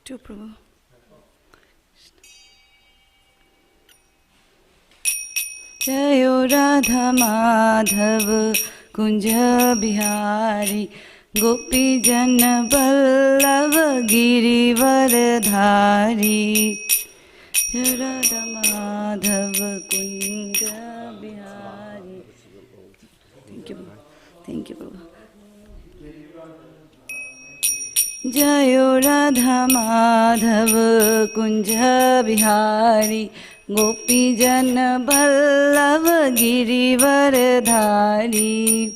To Prabhu. Jayo Radha Madhav Kunja Bihari Gopi Jana Vallabha Girivardhari. Jayo Radha Madhav Kunja Bihari. Thank you. Thank you, Prabhu. Jayo Radha Madhav Kunja Bihari Gopi Jana Vallabha Girivardhari.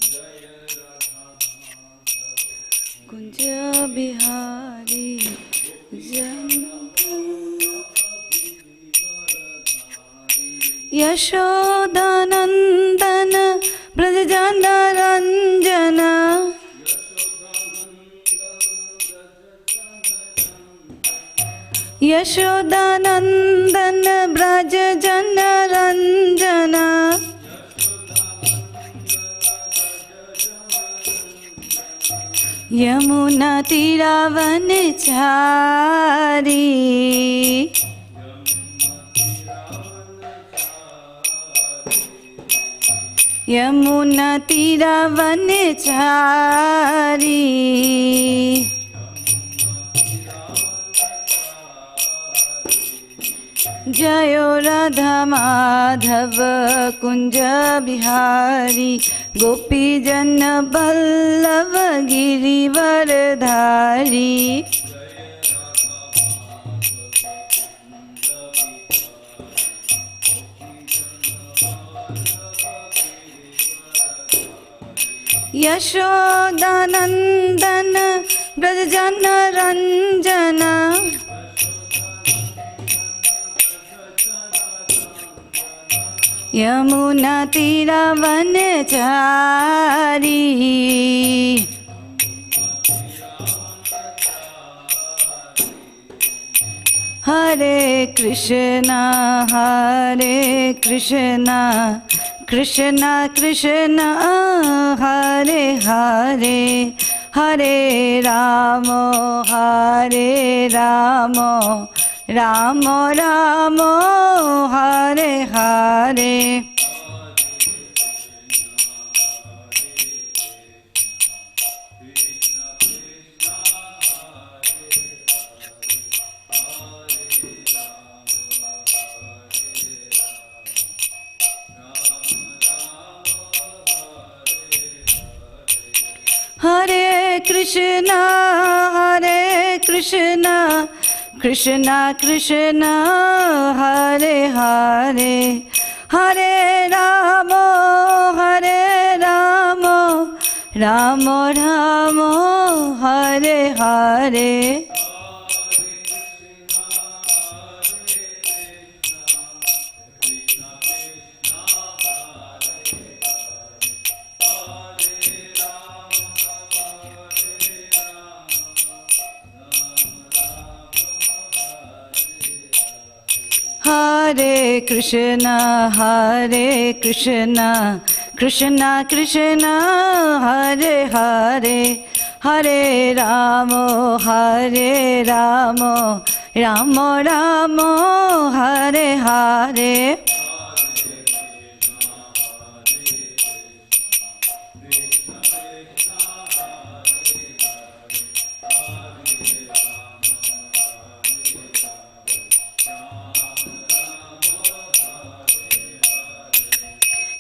Kunja Bihari Yashodanandana Brajajana Ranjana. Yashodanandana Brajajana Ranjana. Yamuna Tiravanachari. Yamuna Tiravanachari. Jayo Radha Madhava Kunja Bihari Gopi Jana Vallabha Girivardhari. Yashodanandana Brajajana Ranjana. Yamuna Tiravanachari. Hare Krishna, Hare Krishna, Krishna Krishna, Hare Hare, Hare Rama, Hare Rama, Rama Rama, Hare Hare. Hare Krishna, Hare Krishna, Krishna Krishna, Hare Hare, Hare Rama, Hare Rama, Rama Rama, Hare Hare. Hare Krishna, Hare Krishna, Krishna Krishna, Hare Hare, Hare Rama, Hare Rama, Rama Rama, Hare Hare.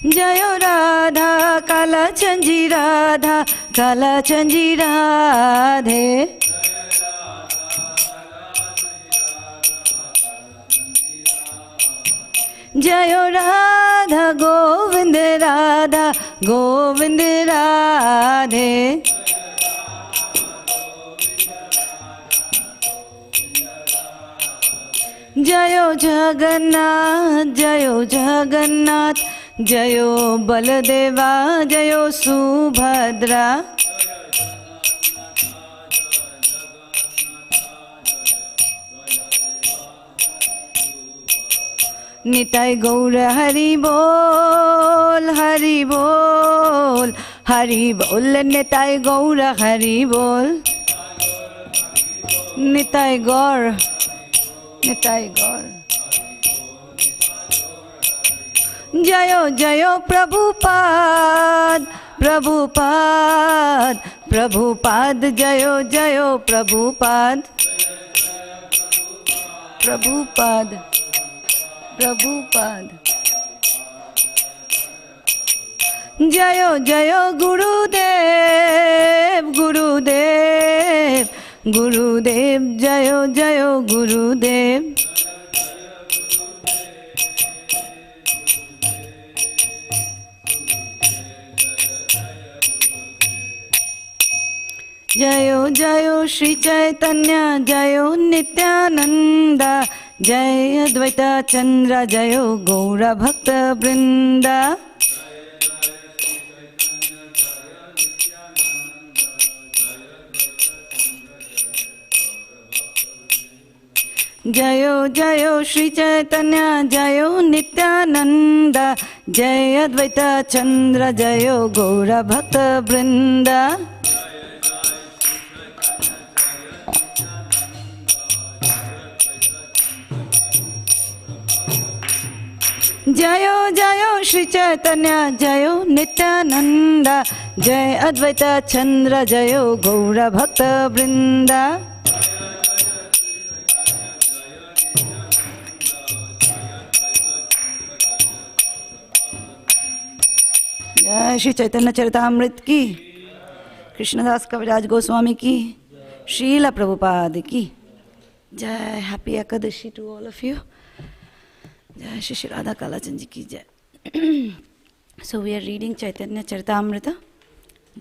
Jayo Radha Kalachanji Radha Kalachanji Radhe. Jayo Radha Govind Radha Govind Radhe. Jayo Jagannath Jayo Jagannath, Jayo Baladeva, Jayo Subhadra. Nitai Gaura Hari Bol, Hari Bol, Hari Bol, Nitai Gaura Hari Bol. Nitai Gaur, Nitai Gaur. Jayo Jayo Prabhupada, Prabhupada, Prabhupada, Jayo Jayo Prabhupada, Prabhupada, Prabhupada. Jayo Jayo Gurudev, Gurudev, Gurudev, Jayo Jayo Gurudev. Jayo Jayo Shri Chaitanya, Jayo Nityananda, Jai Advaita Chandra, Jayo Gaura Bhakta Vrinda. Jayo Jayo Shri Chaitanya, Jayo Nityananda, Jai Advaita Chandra, Jayo Gaura Bhakta Vrinda. Jayo Jayo Shri Chaitanya, Jayo Nityananda, Jai Advaita Chandra, Jayo Gaura Bhakta Vrinda. Jai Shri Chaitanya Charitamrit ki, Krishnadas Kaviraj Goswami ki, Srila Prabhupada ki. Jai, happy Ekadashi to all of you. Jai Shri Shri Radha Kalachand ji ki jai. So we are reading Chaitanya Charitamrita.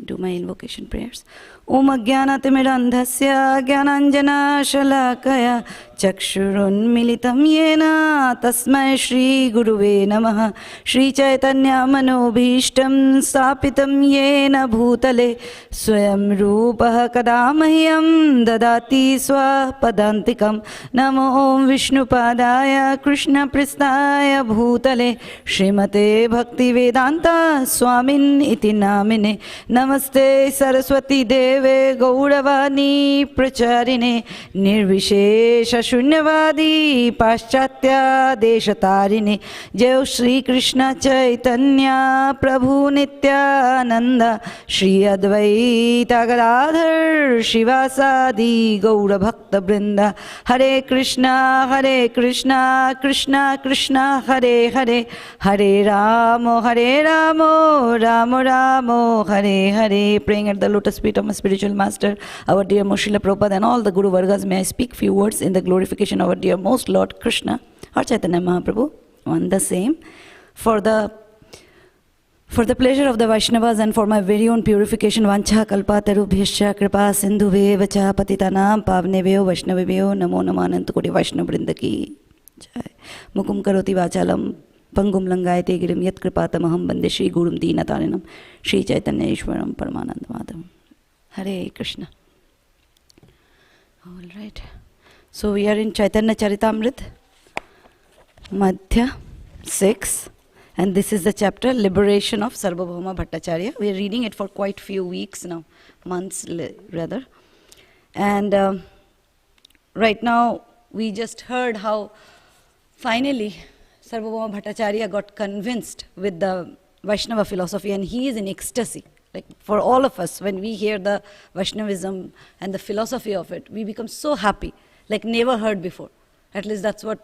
Do my invocation prayers. Om Ajnanatimidandhasya Jnananjana Shalakaya Chakshurunmilitam Yena Tasmai Shri Guruve Namaha. Shri Chaitanya Manobhishtam Stapitam Yena Bhutale Swayam Rupaha Kadamahyam Dadati Swapadantikam. Namo Om Vishnupadaya Krishna Pristaya Bhutale Srimate Bhakti Vedanta Swamin Iti Namine. Namaste Saraswati Deve Gauravani Pracharine Nirvishesha Shunyavadi Paschatya Deshatarine. Jai Shri Krishna Chaitanya Prabhu Nityananda Shri Advaita Gadadhar Shivasadi Gaura Bhakta Vrinda. Hare Krishna Krishna Krishna Hare Hare Hare Ramo Ramo Ramo Hare Hare. Praying at the lotus feet of my spiritual master, our dear Srila Prabhupada, and all the Guru Vargas, may I speak few words in the glorification of our dear most Lord Krishna or Chaitanya Mahaprabhu, one the same, for the pleasure of the Vaishnavas and for my very own purification. Vancha kalpatarubhyascha kripa sindhubhe vacha patitanam pavnebhyo vaishnavebhyo namo namananta koti Vaishnav Vrinda ki jai. Mukum karoti vachalam Pangum Langayate Girim Yat Kripatamaham Bande Shri Gurum Deenatarinam Shri Chaitanya Ishwaram Paramananda Madhavam. Hare Krishna. All right. So we are in Chaitanya Charitamrit, Madhya 6. And this is the chapter, Liberation of Sarvabhauma Bhattacharya. We are reading it for quite few weeks now, months rather. And right now, we just heard how finally Sarvabhauma Bhattacharya got convinced with the Vaishnava philosophy, and he is in ecstasy. Like for all of us, when we hear the Vaishnavism and the philosophy of it, we become so happy, like never heard before. At least that's what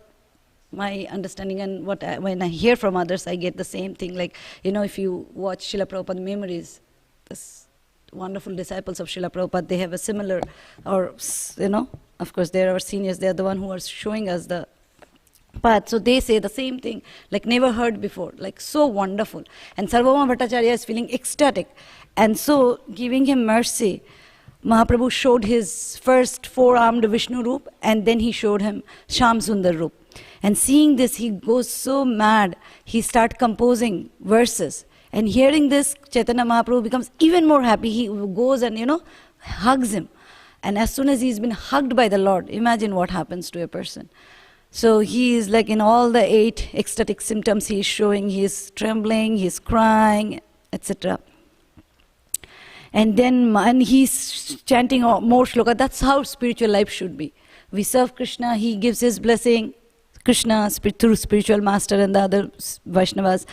my understanding, and when I hear from others, I get the same thing. Like, if you watch Srila Prabhupada Memories, this wonderful disciples of Srila Prabhupada, they have a similar, or, of course, they're our seniors, they're the one who are showing us the path. So they say the same thing, like never heard before, like so wonderful. And Sarvabhauma Bhattacharya is feeling ecstatic. And so, giving him mercy, Mahaprabhu showed his first four-armed Vishnu Roop, and then he showed him Sham Sundar Roop. And seeing this, he goes so mad, he starts composing verses. And hearing this, Chaitanya Mahaprabhu becomes even more happy. He goes and, hugs him. And as soon as he's been hugged by the Lord, imagine what happens to a person. So he is like in all the 8 ecstatic symptoms he is showing. He is trembling, he is crying, etc. And then and he's chanting more shloka. That's how spiritual life should be. We serve Krishna, he gives his blessing, Krishna through spiritual master and the other Vaishnavas.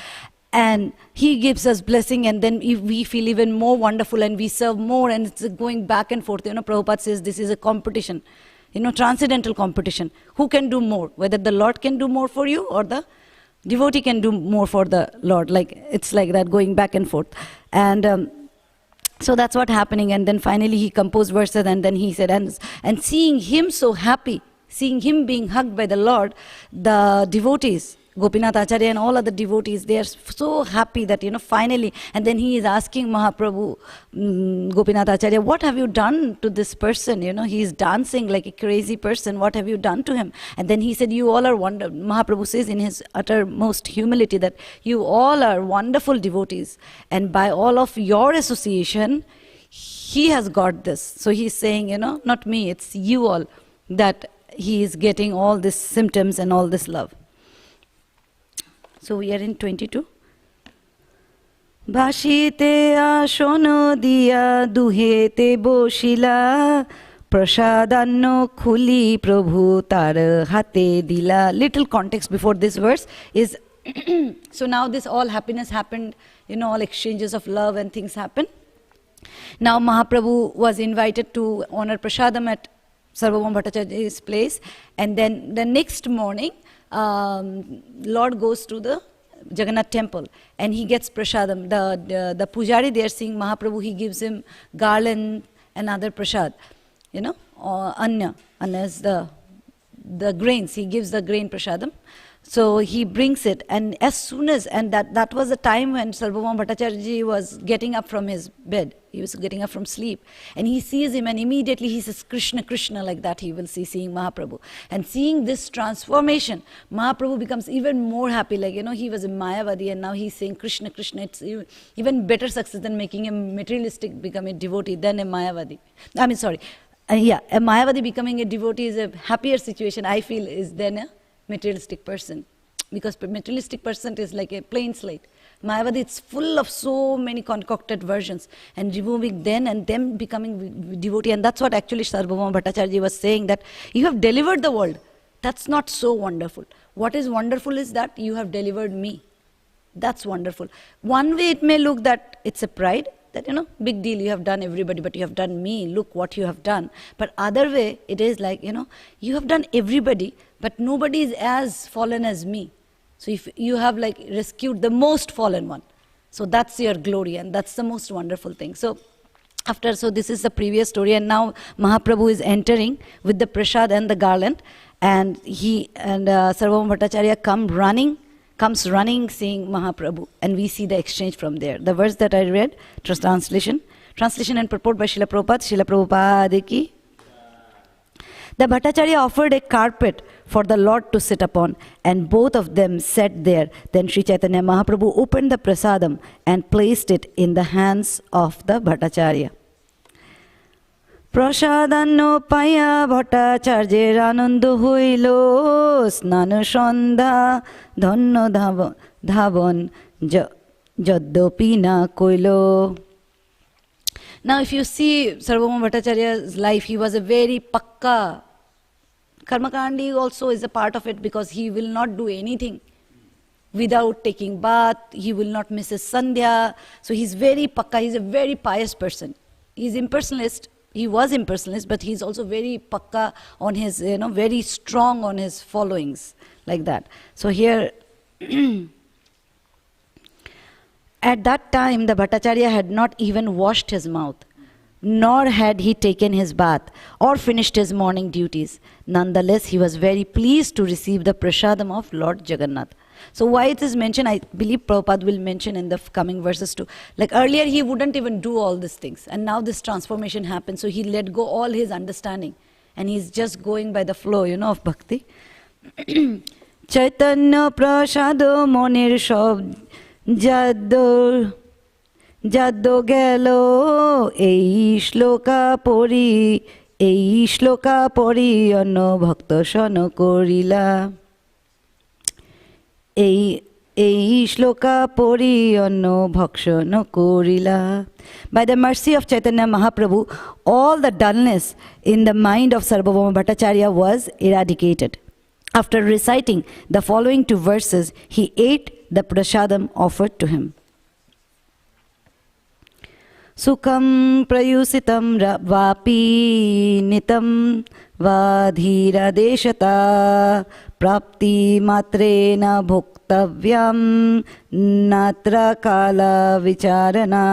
And he gives us blessing, and then we feel even more wonderful and we serve more, and it's going back and forth. Prabhupada says this is a competition, transcendental competition. Who can do more? Whether the Lord can do more for you or the devotee can do more for the Lord. It's like that, going back and forth. And so that's what happening. And then finally he composed verses, and then he said, and seeing him so happy, seeing him being hugged by the Lord, the devotees, Gopinath Acharya and all other devotees, they are so happy that, finally, and then he is asking Mahaprabhu, Gopinath Acharya, what have you done to this person? He is dancing like a crazy person. What have you done to him? And then he said, you all are wonderful. Mahaprabhu says in his uttermost humility that you all are wonderful devotees. And by all of your association, he has got this. So he's saying, not me, it's you all, that he is getting all these symptoms and all this love. So we are in 22. Bhashite ashono diya duhete boshila prasadanno khuli prabhu tar hate dila. Little context before this verse is, so now this all happiness happened, all exchanges of love and things happened. Now Mahaprabhu was invited to honor prasadam at Sarvabhauma Bhattacharya's place, and then the next morning, Lord goes to the Jagannath temple and he gets prasadam. The pujari there seeing Mahaprabhu, he gives him garland and other prasad, or anya. Anya is the grains. He gives the grain prasadam. So he brings it, and as soon as, and that was the time when Sarvabhauma Bhattacharya was getting up from his bed. He was getting up from sleep, and he sees him, and immediately he says, Krishna, Krishna, like that he will seeing Mahaprabhu. And seeing this transformation, Mahaprabhu becomes even more happy, he was a Mayavadi, and now he's saying Krishna, Krishna. It's even better success than making a materialistic become a devotee than a Mayavadi. A Mayavadi becoming a devotee is a happier situation, I feel, is than a materialistic person, because materialistic person is like a plain slate. Mayavadi, it's full of so many concocted versions, and removing then and them becoming devotee. And that's what actually Sarvabhauma Bhattacharya was saying, that you have delivered the world. That's not so wonderful. What is wonderful is that you have delivered me. That's wonderful. One way it may look that it's a pride, that, big deal, you have done everybody, but you have done me, look what you have done. But other way, it is like, you have done everybody, but nobody is as fallen as me. So if you have rescued the most fallen one, so that's your glory, and that's the most wonderful thing. So this is the previous story, and now Mahaprabhu is entering with the prasad and the garland, and Sarvabhauma Bhattacharya comes running seeing Mahaprabhu, and we see the exchange from there. The verse that I read, translation and purport by Srila Prabhupada ki. The Bhattacharya offered a carpet for the Lord to sit upon, and both of them sat there. Then Sri Chaitanya Mahaprabhu opened the prasadam and placed it in the hands of the Bhattacharya. Prasadanno paya Bhattacharyer anando hoilo snana sandha dhanno dhavan jaddopi na koilo. Now if you see Sarvabhauma Bhattacharya's life, he was a very pakka. Karmakandi also is a part of it, because he will not do anything without taking bath. He will not miss his sandhya. So he's very pakka. He's a very pious person. He's impersonalist. He was impersonalist, but he's also very pakka on his, very strong on his followings, like that. So here, at that time, the Bhattacharya had not even washed his mouth, nor had he taken his bath or finished his morning duties. Nonetheless, he was very pleased to receive the prasadam of Lord Jagannath. So why it is mentioned, I believe Prabhupada will mention in the coming verses too. Like earlier, he wouldn't even do all these things, and now this transformation happened, so he let go all his understanding, and he's just going by the flow, of bhakti. Chaitanya prasado monir shob jaddo gelo ei shloka pori anno bhakta shana korila. এই শ্লোকা পড়ি অন্ন ভক্ষণ করিলা. By the mercy of Chaitanya Mahaprabhu, all the dullness in the mind of Sarvabhauma Bhattacharya was eradicated. After reciting the following two verses, he ate the prasadam offered to him. Sukham prayusitam vapi nitam vadhira deshata prapti matrena bhoktavyam natra kala vicharana.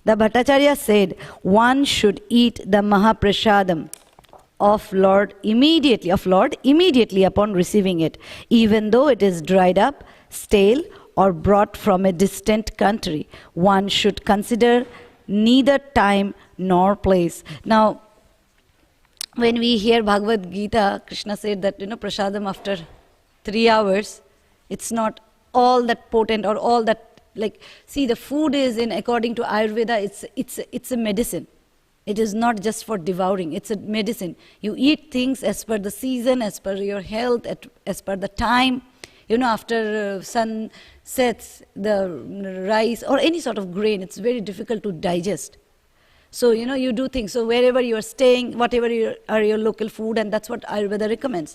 The Bhattacharya said, one should eat the Mahaprasadam of Lord immediately upon receiving it, even though it is dried up, stale, or brought from a distant country. One should consider neither time nor place. Now, when we hear Bhagavad Gita, Krishna said that, prasadam after 3 hours, it's not all that potent or all that. Like, see, the food is according to Ayurveda, it's a medicine. It is not just for devouring, it's a medicine. You eat things as per the season, as per your health, as per the time. After sun sets, the rice or any sort of grain, it's very difficult to digest. So, you do things. So, wherever you are staying, whatever are your local food, and that's what Ayurveda recommends.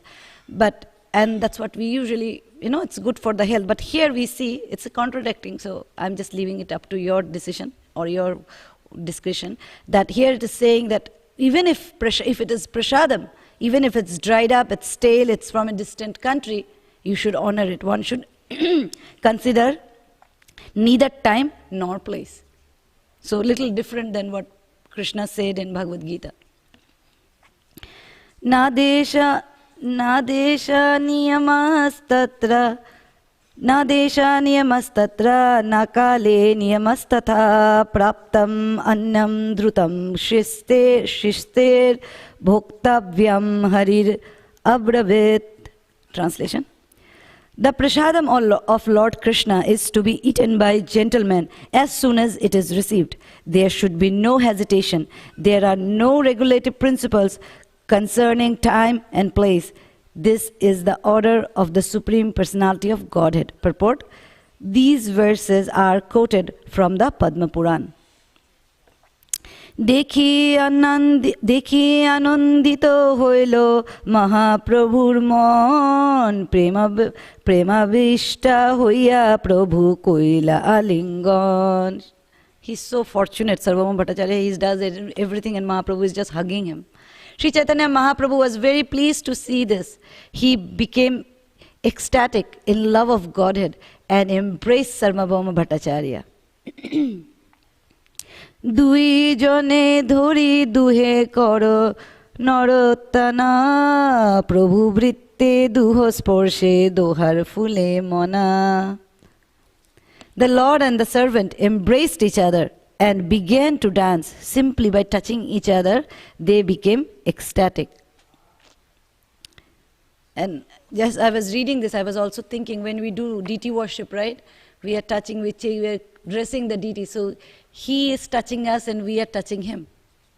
And that's what we usually, it's good for the health. But here we see it's a contradicting. So I'm just leaving it up to your decision or your discretion. That here it is saying that even if it is prasadam, even if it's dried up, it's stale, it's from a distant country, you should honor it. One should consider neither time nor place. So little different than what Krishna said in Bhagavad Gita. Nadesha niyamastatra nakale niyamastatha praptam annam dhrutam shishter bhoktavyam harir abravit. Translation. The prasadam of Lord Krishna is to be eaten by gentlemen as soon as it is received. There should be no hesitation. There are no regulative principles concerning time and place. This is the order of the Supreme Personality of Godhead. Purport. These verses are quoted from the Padma Puran. Dekhi anandito hoilo Mahaprabhur mon premavishta hoya Prabhu koila alingon. He's so fortunate, Sarvabhauma Bhattacharya. He does everything and Mahaprabhu is just hugging him. Sri Chaitanya Mahaprabhu was very pleased to see this. He became ecstatic in love of Godhead and embraced Sarvabhauma Bhattacharya. Dui jone dhori duhe koro narotana Prabhu vritte duho sporshe dohar fule mona. The Lord and the servant embraced each other and began to dance. Simply by touching each other, they became ecstatic. And just I was reading this, I was also thinking when we do deity worship, right? We are touching, we are dressing the deity. So he is touching us and we are touching him,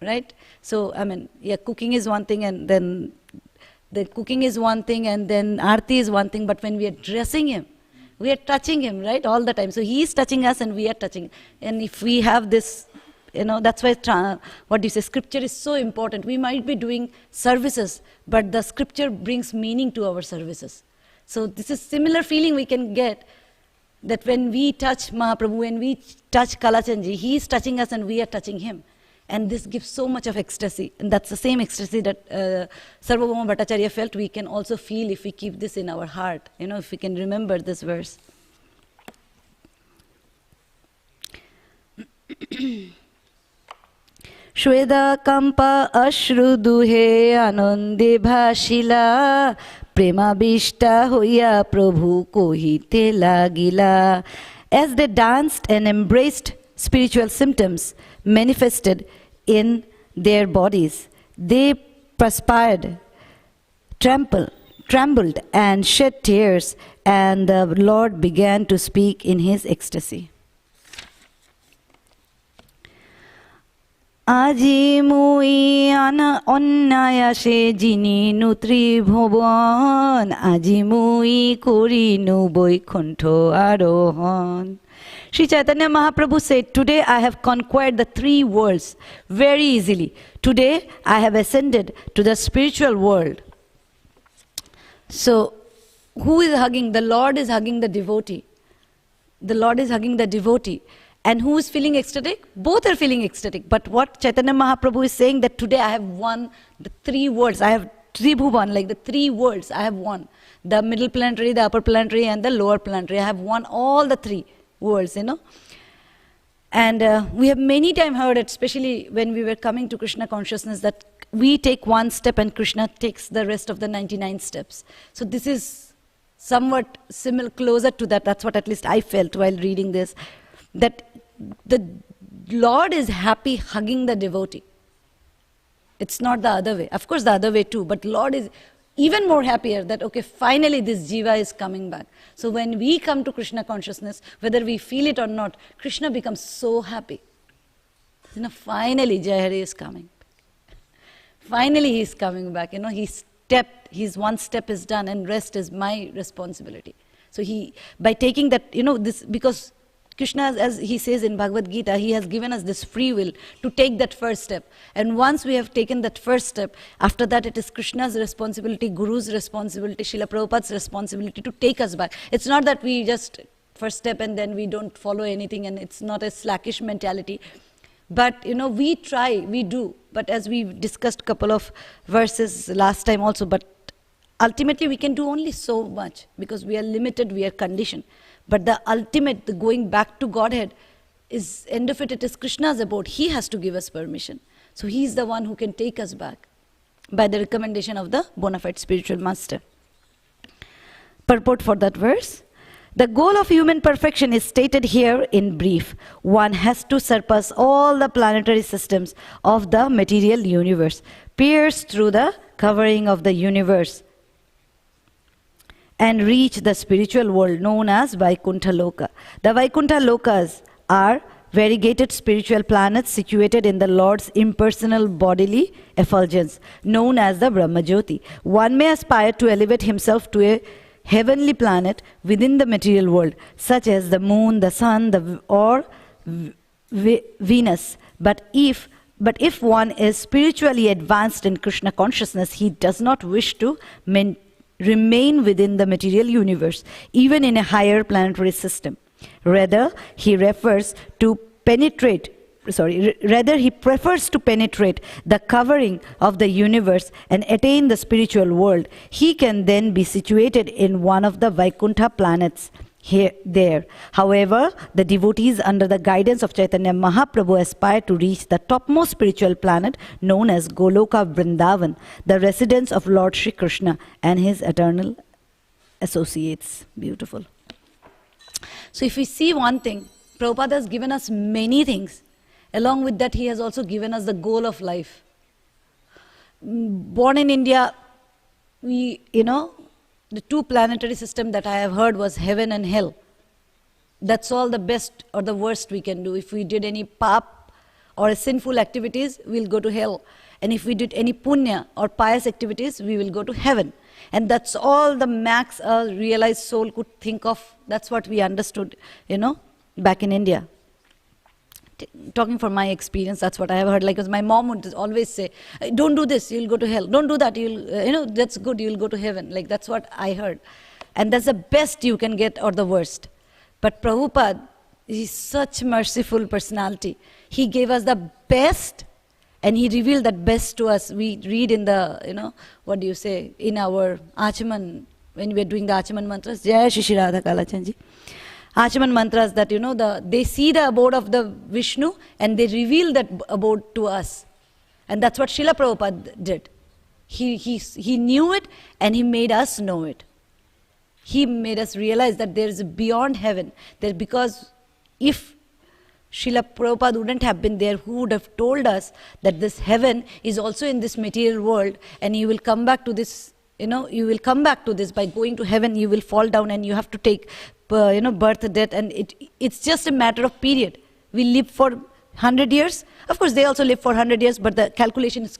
right? So, cooking is one thing and then Aarti is one thing, but when we are dressing him, we are touching him, right, all the time. So he is touching us and we are touching. And if we have this, that's why, scripture is so important. We might be doing services, but the scripture brings meaning to our services. So this is similar feeling we can get that when we touch Mahaprabhu, when we touch Kalachandji, he is touching us and we are touching him. And this gives so much of ecstasy. And that's the same ecstasy that Sarvabhauma Bhattacharya felt. We can also feel if we keep this in our heart, if we can remember this verse. Shweda kampa ashru duhe anande bhashila prema bishta hoya prabhu kohite lagila. As they danced and embraced, spiritual symptoms manifested in their bodies. They perspired, trembled, and shed tears, and the Lord began to speak in his ecstasy. আজি মুই অন্যায়াসে জিনিনু ত্রিভুবন, আজি মুই করিনু বৈকুণ্ঠ আরোহণ. Sri Chaitanya Mahaprabhu said, today I have conquered the 3 worlds very easily. Today I have ascended to the spiritual world. So, who is hugging? The Lord is hugging the devotee. The Lord is hugging the devotee. And who is feeling ecstatic? Both are feeling ecstatic. But what Chaitanya Mahaprabhu is saying, that today I have won the 3 worlds. I have Tribhuvan, like the 3 worlds I have won. The middle planetary, the upper planetary, and the lower planetary. I have won all the 3 worlds, you know. And we have many times heard, especially when we were coming to Krishna consciousness, that we take 1 step and Krishna takes the rest of the 99 steps. So this is somewhat similar, closer to that. That's what at least I felt while reading this. That the Lord is happy hugging the devotee. It's not the other way. Of course, the other way too. But Lord is even more happier that, okay, finally this jiva is coming back. So when we come to Krishna consciousness, whether we feel it or not, Krishna becomes so happy. You know, finally Jayahari is coming. Finally he is coming back. You know, his 1 step is done and rest is my responsibility. So by taking that, you know, this, because Krishna, as he says in Bhagavad Gita, he has given us this free will to take that first step. And once we have taken that first step, after that it is Krishna's responsibility, Guru's responsibility, Srila Prabhupada's responsibility to take us back. It's not that we just first step and then we don't follow anything, and it's not a slackish mentality. But, you know, we try, we do. But as we discussed a couple of verses last time also, but ultimately we can do only so much because we are limited, we are conditioned. But the ultimate, the going back to Godhead, is end of it is Krishna's abode. He has to give us permission. So he is the one who can take us back by the recommendation of the bona fide spiritual master. Purport for that verse. The goal of human perfection is stated here in brief. One has to surpass all the planetary systems of the material universe, pierce through the covering of the universe, and reach the spiritual world known as Vaikuntha Loka. The Vaikuntha Lokas are variegated spiritual planets situated in the Lord's impersonal bodily effulgence, known as the Brahmajyoti. One may aspire to elevate himself to a heavenly planet within the material world, such as the moon, the sun, or Venus. But if one is spiritually advanced in Krishna consciousness, he does not wish to remain within the material universe, even in a higher planetary system. Rather, he prefers to penetrate the covering of the universe and attain the spiritual world. He can then be situated in one of the Vaikuntha planets there. However, the devotees under the guidance of Chaitanya Mahaprabhu aspire to reach the topmost spiritual planet known as Goloka Vrindavan, the residence of Lord Shri Krishna and his eternal associates. Beautiful. So if we see one thing, Prabhupada has given us many things. Along with that, he has also given us the goal of life. Born in India, the 2 planetary systems that I have heard was heaven and hell. That's all the best or the worst we can do. If we did any pap or sinful activities, we'll go to hell. And if we did any punya or pious activities, we will go to heaven. And that's all the max a realized soul could think of. That's what we understood, back in India. Talking from my experience, that's what I have heard. Like, as my mom would always say, don't do this, you'll go to hell. Don't do that, that's good, you'll go to heaven. Like, that's what I heard. And that's the best you can get or the worst. But Prabhupada is such merciful personality. He gave us the best, and he revealed that best to us. We read in the, in our Achaman, when we are doing the Achaman mantras, Jai Shri Shri Radha Kalachandji. Achaman mantras, that they see the abode of the Vishnu and they reveal that abode to us. And that's what Srila Prabhupada did. He knew it and he made us know it. He made us realize that there is beyond heaven. Because if Srila Prabhupada wouldn't have been there, who would have told us that this heaven is also in this material world, and you will come back to this, you will come back to this by going to heaven, you will fall down and you have to take birth, death, and it's just a matter of period. We live for 100 years? Of course, they also live for 100 years, but the calculation is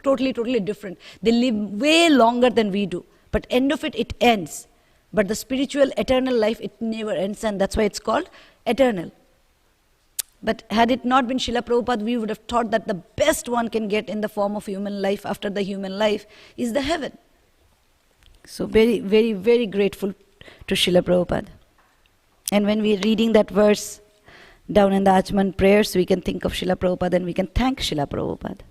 totally different. They live way longer than we do. But end of it, it ends. But the spiritual eternal life, it never ends, and that's why it's called eternal. But had it not been Srila Prabhupada, we would have thought that the best one can get in the form of human life after the human life is the heaven. So very grateful to Srila Prabhupada. And when we're reading that verse down in the Achman prayers, we can think of Srila Prabhupada and we can thank Srila Prabhupada.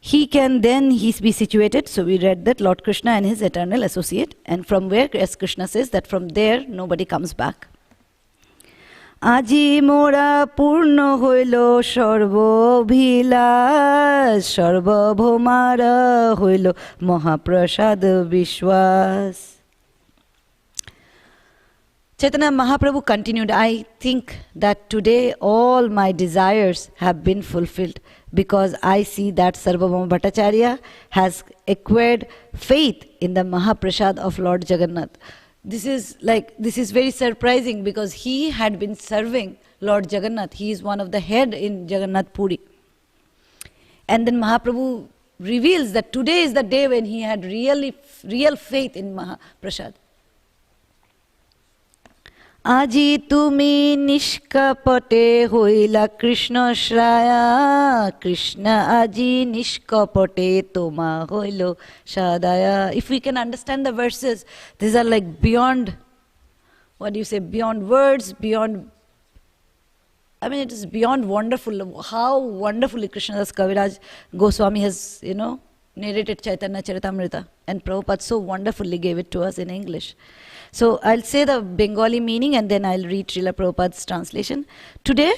He can then be situated, so we read that, Lord Krishna and his eternal associate, and from where, as Krishna says, that from there nobody comes back. Aji mora purno hoilo sarva bhilas, sarva bhomara hoilo mahaprasad vishwas. Chaitanya Mahaprabhu continued, I think that today all my desires have been fulfilled because I see that Sarvabhauma Bhattacharya has acquired faith in the Mahaprasad of Lord Jagannath. This is very surprising because he had been serving Lord Jagannath. He is one of the head in Jagannath Puri. And then Mahaprabhu reveals that today is the day when he had real faith in Mahaprasad. Aji tumi nishkapate hoila Krishna Shraya, Krishna aji nishkapate toma hoilo shadaya. If we can understand the verses, these are like beyond, beyond words, beyond, it is beyond wonderful. How wonderfully Krishnadas Kaviraj Goswami has, narrated Chaitanya Charitamrita, and Prabhupada so wonderfully gave it to us in English. So I'll say the Bengali meaning and then I'll read Srila Prabhupada's translation. Today,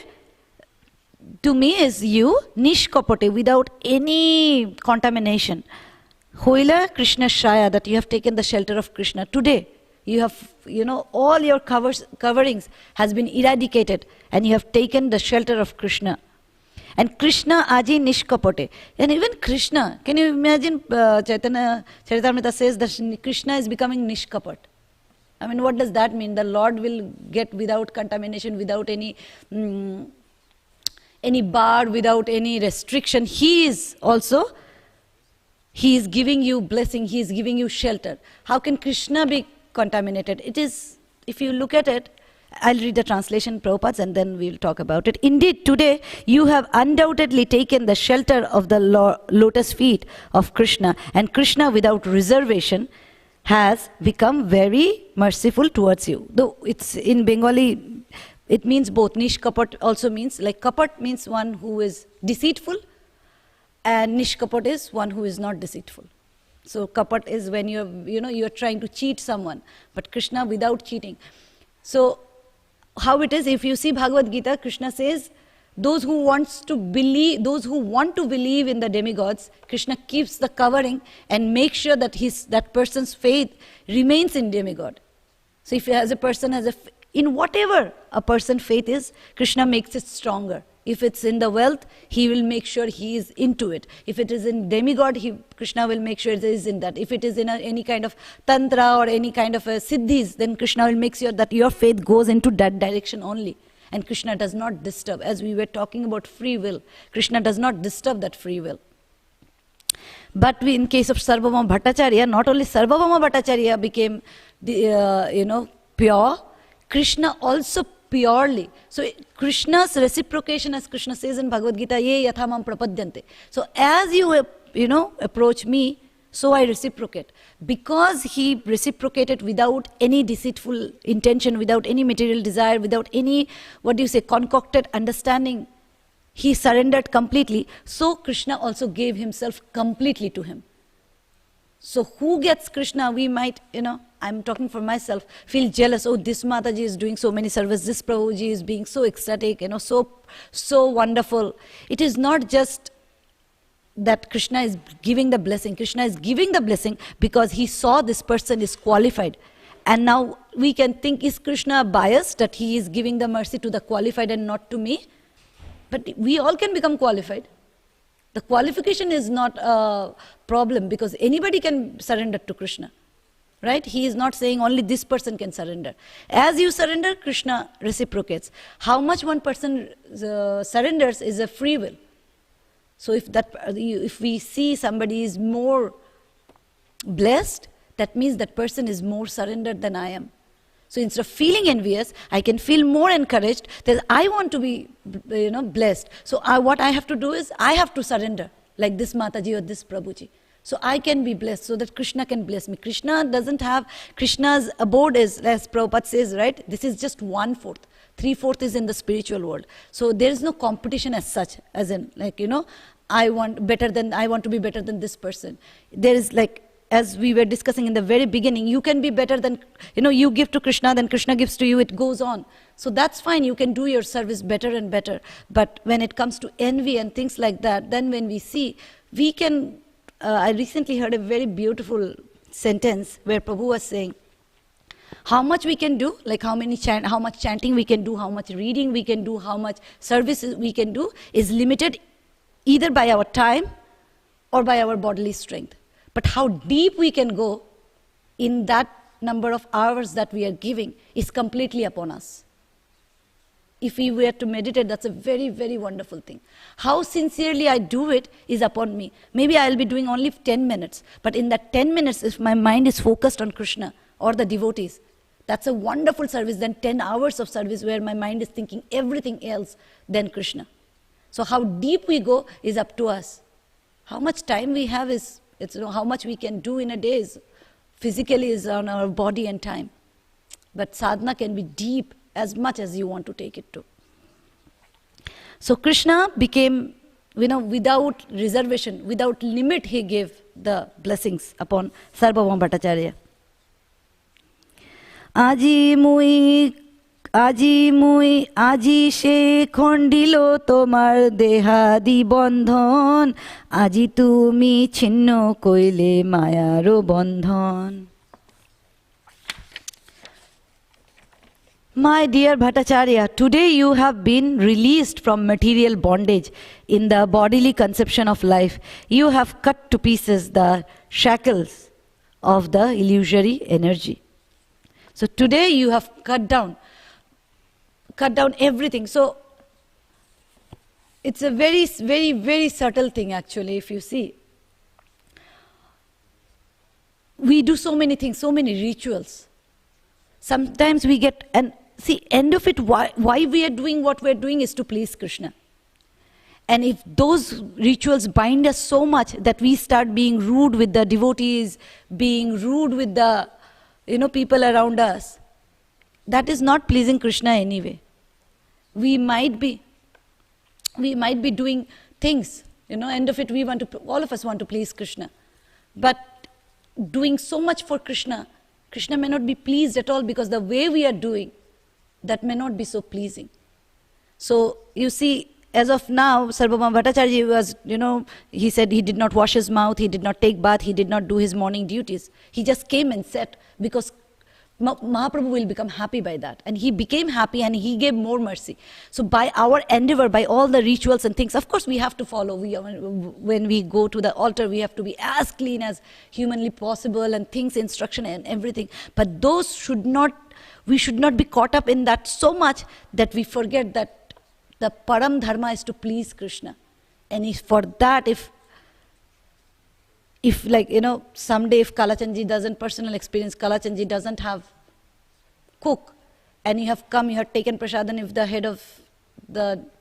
to me is you, nishkapote, without any contamination. Hoila Krishna Shaya, that you have taken the shelter of Krishna. Today, you have, all your coverings has been eradicated and you have taken the shelter of Krishna. And Krishna aji nishkapote. And even Krishna, can you imagine Chaitanya Charitamrita says that Krishna is becoming nishkapat. What does that mean? The Lord will get without contamination, without any bar, without any restriction. He is giving you blessing, He is giving you shelter. How can Krishna be contaminated? It is, if you look at it, I'll read the translation, Prabhupada's, and then we'll talk about it. Indeed, today you have undoubtedly taken the shelter of the lotus feet of Krishna, and Krishna without reservation has become very merciful towards you. Though it's in Bengali, it means both. Nishkapat also means, like kapat means one who is deceitful, and nishkapat is one who is not deceitful. So kapat is when you're trying to cheat someone, but Krishna without cheating. So how it is, if you see Bhagavad Gita, Krishna says, those who want to believe in the demigods, Krishna keeps the covering and makes sure that that person's faith remains in demigod. So if as a person in whatever a person's faith is, Krishna makes it stronger. If it's in the wealth, he will make sure he is into it. If it is in demigod, Krishna will make sure it is in that. If it is in any kind of tantra or any kind of siddhis, then Krishna will make sure that your faith goes into that direction only. And Krishna does not disturb. As we were talking about free will, Krishna does not disturb that free will. But in case of Sarvabhauma Bhattacharya, not only Sarvabhauma Bhattacharya became pure, Krishna also purely. So Krishna's reciprocation, as Krishna says in Bhagavad Gita, ye yathamam prapadyante. So as you approach me, so I reciprocate. Because he reciprocated without any deceitful intention, without any material desire, without any, concocted understanding, he surrendered completely. So Krishna also gave himself completely to him. So who gets Krishna? We might, I'm talking for myself, feel jealous. Oh, this Mataji is doing so many services. This Prabhuji is being so ecstatic, so wonderful. It is not just that Krishna is giving the blessing. Krishna is giving the blessing because he saw this person is qualified. And now we can think, is Krishna biased that he is giving the mercy to the qualified and not to me? But we all can become qualified. The qualification is not a problem because anybody can surrender to Krishna. Right? He is not saying only this person can surrender. As you surrender, Krishna reciprocates. How much one person surrenders is a free will. So if we see somebody is more blessed, that means that person is more surrendered than I am. So instead of feeling envious, I can feel more encouraged that I want to be, blessed. So what I have to do is I have to surrender, like this Mataji or this Prabhuji. So I can be blessed, so that Krishna can bless me. Krishna's abode is, as Prabhupada says, right? This is just 1/4. 3/4 is in the spiritual world. So there is no competition as such, as in, I want to be better than this person. There is as we were discussing in the very beginning, you can be better than, you give to Krishna, then Krishna gives to you, it goes on. So that's fine, you can do your service better and better. But when it comes to envy and things like that, then when we see, we can, I recently heard a very beautiful sentence where Prabhu was saying, how much we can do, like how much chanting we can do, how much reading we can do, how much services we can do, is limited either by our time or by our bodily strength. But how deep we can go in that number of hours that we are giving is completely upon us. If we were to meditate, that's a very, very wonderful thing. How sincerely I do it is upon me. Maybe I'll be doing only 10 minutes, but in that 10 minutes, if my mind is focused on Krishna or the devotees, that's a wonderful service than 10 hours of service where my mind is thinking everything else than Krishna. So how deep we go is up to us. How much time we have is, how much we can do in a day is, physically is on our body and time. But sadhana can be deep as much as you want to take it to. So Krishna became, without reservation, without limit, he gave the blessings upon Sarvabhauma Bhattacharya. আজি সে খণ্ডিল তোমার দেহাদি বন্ধন, আজি তুমি ছিন্ন কইলে মায়ারো বন্ধন। My dear Bhattacharya, today you have been released from material bondage in the bodily conception of life. You have cut to pieces the shackles of the illusory energy. So today you have cut down everything. So it's a very, very, very subtle thing actually, if you see. We do so many things, so many rituals. Sometimes we get, and see, end of it, why we are doing what we are doing is to please Krishna. And if those rituals bind us so much that we start being rude with the devotees, being rude with the people around us, that is not pleasing Krishna anyway. We might be doing things, end of it, all of us want to please Krishna. But doing so much for Krishna, Krishna may not be pleased at all, because the way we are doing, that may not be so pleasing. So you see, as of now, Sarvabhauma Bhattacharya was, he said he did not wash his mouth, he did not take bath, he did not do his morning duties. He just came and sat, because Mahaprabhu will become happy by that. And he became happy and he gave more mercy. So by our endeavor, by all the rituals and things, of course we have to follow. When we go to the altar, we have to be as clean as humanly possible, and things, instruction and everything. But we should not be caught up in that so much that we forget that the param dharma is to please Krishna. And if someday if Kalachandji doesn't, personal experience, Kalachandji doesn't have cook, and you have taken prasadam, if the head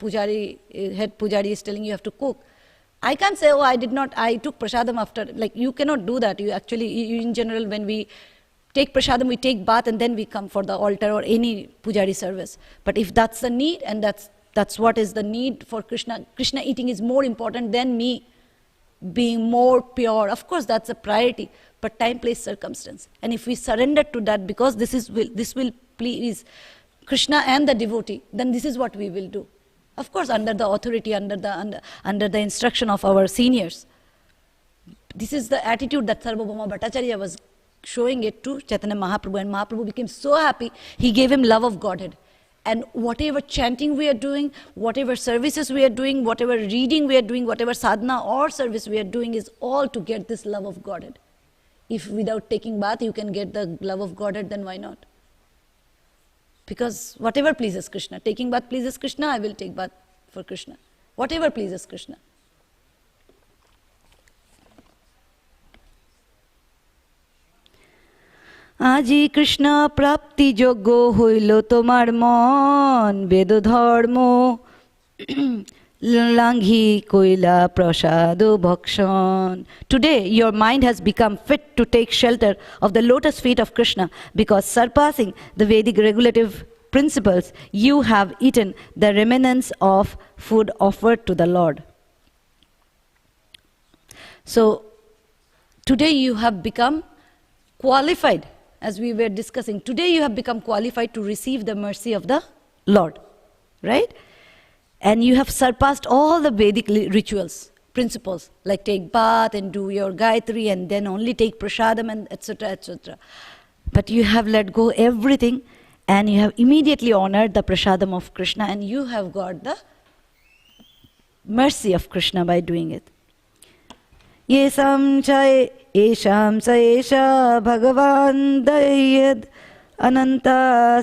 pujari is telling you have to cook, I can't say, I took prasadam after, you cannot do that. You in general, when we take prasadam, we take bath and then we come for the altar or any pujari service. But if that's the need, and that's what is the need for Krishna eating is more important than me being more pure. Of course, that's a priority, but time, place, circumstance. And if we surrender to that, because this will please Krishna and the devotee, then this is what we will do. Of course, under the authority, under the instruction of our seniors. This is the attitude that Sarvabhauma Bhattacharya was showing it to Chaitanya Mahaprabhu, and Mahaprabhu became so happy, he gave him love of Godhead. And whatever chanting we are doing, whatever services we are doing, whatever reading we are doing, whatever sadhana or service we are doing is all to get this love of Godhead. if without taking bath you can get the love of Godhead, then why not? Because whatever pleases Krishna, taking bath pleases Krishna, I will take bath for Krishna. Whatever pleases Krishna. আজি কৃষ্ণ প্রাপ্তি যোগ্য হইল তোমার মন বেদ ধর্ম লাঙ্ঘি কইলা প্রসাদ ভক্ষণ. Today your mind has become fit to take shelter of the lotus feet of Krishna because surpassing the Vedic regulative principles you have eaten the remnants of food offered to the Lord. So today you have become qualified. As we were discussing, today you have become qualified to receive the mercy of the Lord, right? And you have surpassed all the Vedic rituals, principles, like take bath and do your Gayatri and then only take prasadam and etc., etc. But you have let go everything and you have immediately honored the prasadam of Krishna and you have got the mercy of Krishna by doing it. Yesam chai esham sa esha bhagavan dayad ananta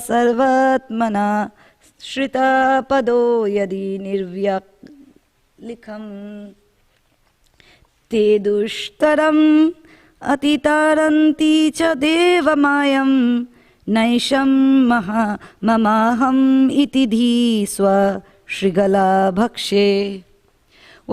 sarvatmana shrita pado yadi nirvyak likham te dushtaram atitaranti cha devamayam naisham maha mamaham iti dhi swa shrigala bhakshe.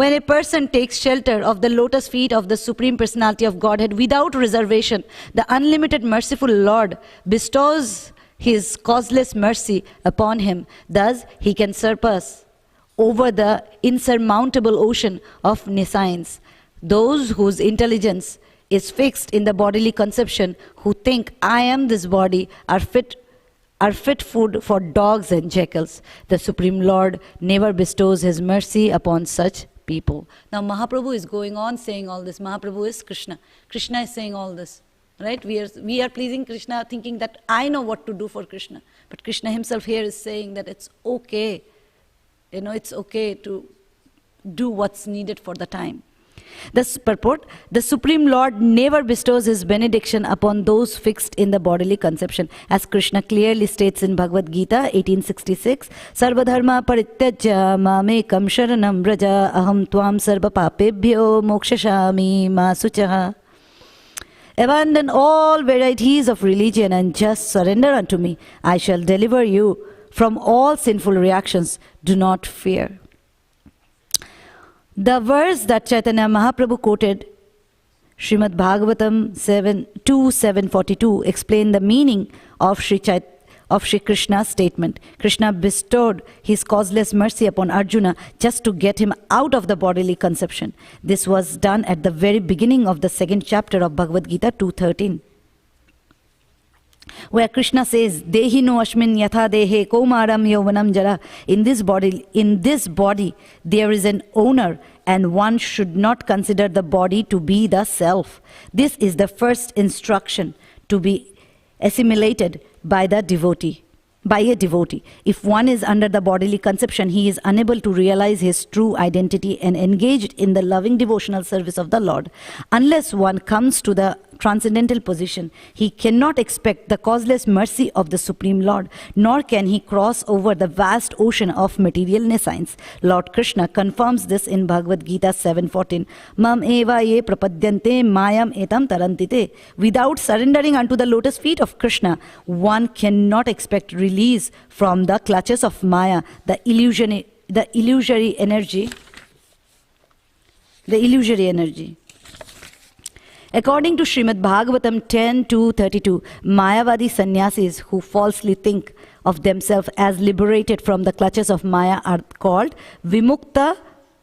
When a person takes shelter of the lotus feet of the Supreme Personality of Godhead without reservation, the unlimited merciful Lord bestows his causeless mercy upon him. Thus, he can surpass over the insurmountable ocean of nescience. Those whose intelligence is fixed in the bodily conception, who think, I am this body, are fit food for dogs and jackals. The Supreme Lord never bestows his mercy upon such people. Now Mahaprabhu is going on saying all this. Mahaprabhu is Krishna. Krishna is saying all this. Right? We are pleasing Krishna thinking that I know what to do for Krishna. But Krishna himself here is saying that it's okay. It's okay to do what's needed for the time. Thus purport, the Supreme Lord never bestows his benediction upon those fixed in the bodily conception. As Krishna clearly states in Bhagavad Gita 18:66, Sarvadharma parityajya mamekam sharanam vraja aham tvam sarva papebhyo mokshashami ma suchaha. Abandon all varieties of religion and just surrender unto me. I shall deliver you from all sinful reactions. Do not fear. The verse that Chaitanya Mahaprabhu quoted, Srimad Bhagavatam 2:742, explained the meaning of Shri Krishna's statement. Krishna bestowed his causeless mercy upon Arjuna just to get him out of the bodily conception. This was done at the very beginning of the second chapter of Bhagavad Gita 2:13. Where Krishna says, Dehi no ashmin yatha dehe komaram yovanam jara. In this body there is an owner and one should not consider the body to be the self. This is the first instruction to be assimilated by a devotee. If one is under the bodily conception, he is unable to realize his true identity and engaged in the loving devotional service of the Lord. Unless one comes to the transcendental position, he cannot expect the causeless mercy of the Supreme Lord, nor can he cross over the vast ocean of material nescience. Lord Krishna confirms this in Bhagavad Gita 7:14. Mam eva ye prapadyante mayam etam tarantite. Without surrendering unto the lotus feet of Krishna, one cannot expect release from the clutches of Maya, the illusory energy. According to Srimad Bhagavatam 10:2-32, Mayavadi sannyasis who falsely think of themselves as liberated from the clutches of Maya are called Vimukta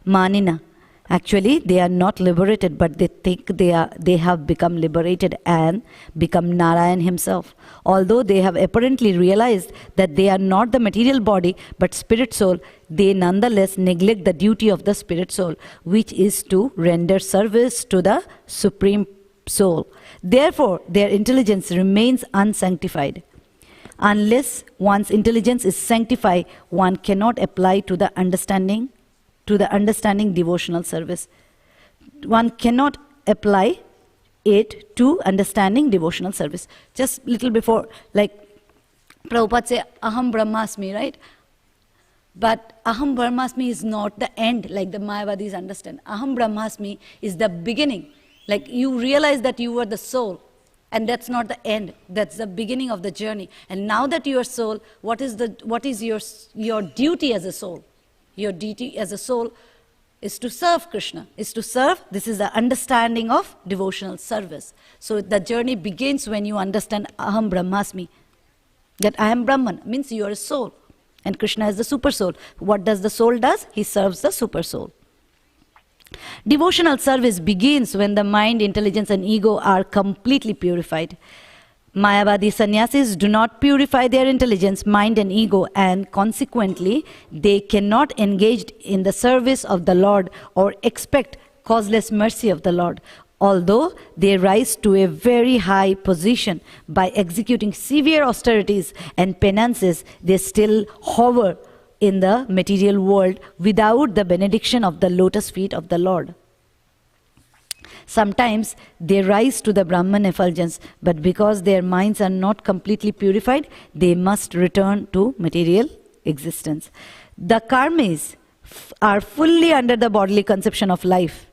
Manina. Actually, they are not liberated, but they think they have become liberated and become Narayan himself. Although they have apparently realized that they are not the material body, but spirit soul, they nonetheless neglect the duty of the spirit soul, which is to render service to the Supreme Soul. Therefore, their intelligence remains unsanctified. Unless one's intelligence is sanctified, one cannot apply to the understanding devotional service. One cannot apply it to understanding devotional service. Just little before, like Prabhupada say, Aham Brahmasmi, right? But Aham Brahmasmi is not the end, like the Mayavadis understand. Aham Brahmasmi is the beginning. Like you realize that you are the soul, and that's not the end. That's the beginning of the journey. And now that you are soul, what is your duty as a soul? Your duty as a soul is to serve Krishna, is to serve. This is the understanding of devotional service. So the journey begins when you understand Aham Brahmasmi, that I am Brahman, means you are a soul. And Krishna is the super soul. What does the soul does? He serves the super soul. Devotional service begins when the mind, intelligence and ego are completely purified. Mayavadi sannyasis do not purify their intelligence, mind and ego, and consequently they cannot engage in the service of the Lord or expect causeless mercy of the Lord. Although they rise to a very high position by executing severe austerities and penances, they still hover in the material world without the benediction of the lotus feet of the Lord. Sometimes they rise to the Brahman effulgence, but because their minds are not completely purified, they must return to material existence. The karmis are fully under the bodily conception of life.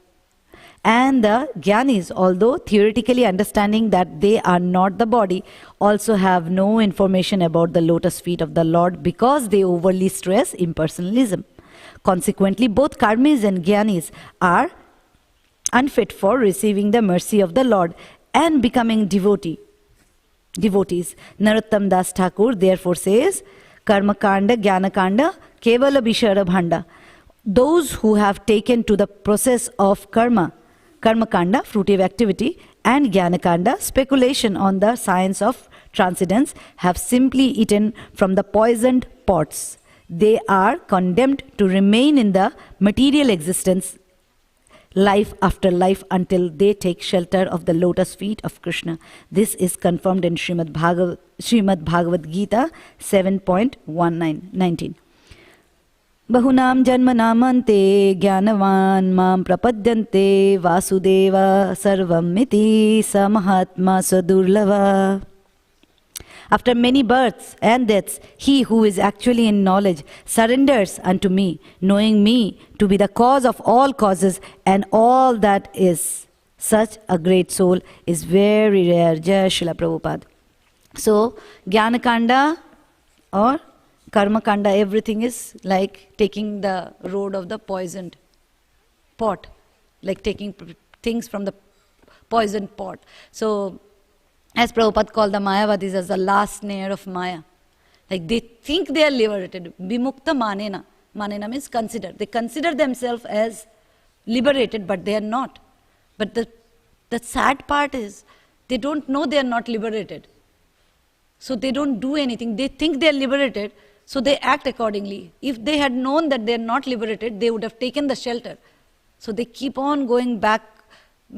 And the Jnanis, although theoretically understanding that they are not the body, also have no information about the lotus feet of the Lord because they overly stress impersonalism. Consequently, both karmis and Jnanis are unfit for receiving the mercy of the Lord and becoming devotees. Narottam Das Thakur therefore says, Karma Kanda, Jnana Kanda, Kevala Bishara Bhanda. Those who have taken to the process of karma kanda, fruitive activity, and jnana kanda, speculation on the science of transcendence, have simply eaten from the poisoned pots. They are condemned to remain in the material existence, life after life, until they take shelter of the lotus feet of Krishna. This is confirmed in Srimad Bhagavad Gita 7.19. Bahunam janmanamante jnanavan mam prapadyante vasudeva sarvamiti samahatma sadurlava. After many births and deaths, he who is actually in knowledge surrenders unto me, knowing me to be the cause of all causes and all that is. Such a great soul is very rare. Jai Srila Prabhupada. So, Jnana Kanda or Karma Kanda, everything is like taking the road of the poisoned pot, like taking things from the poisoned pot. So, as Prabhupada called the Mayavadis as the last snare of Maya. Like they think they are liberated. Vimukta manena. Manena means consider. They consider themselves as liberated, but they are not. But the sad part is, they don't know they are not liberated. So they don't do anything. They think they are liberated, so they act accordingly. If they had known that they are not liberated, they would have taken the shelter. So they keep on going back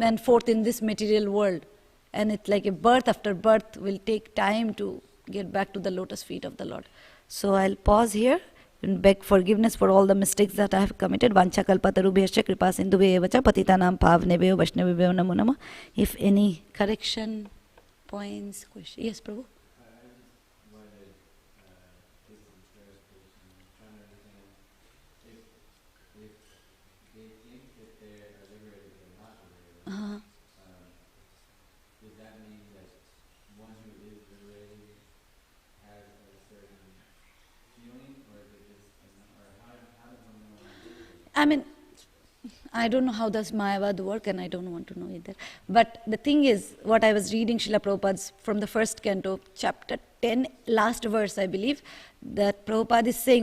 and forth in this material world. And it's like a birth after birth will take time to get back to the lotus feet of the Lord. So I'll pause here and beg forgiveness for all the mistakes that I have committed. Vancha kalpatarubhyascha kripa sindhubhye evacha patitanam pavnebhyo vaishnavibhyo namo namah. If any correction, points, question. Yes, Prabhu? I mean, I don't know how does Mayavad work, and I don't want to know either. But the thing is, what I was reading Srila Prabhupada's from the first canto, chapter 10, last verse, I believe, that Prabhupada is saying,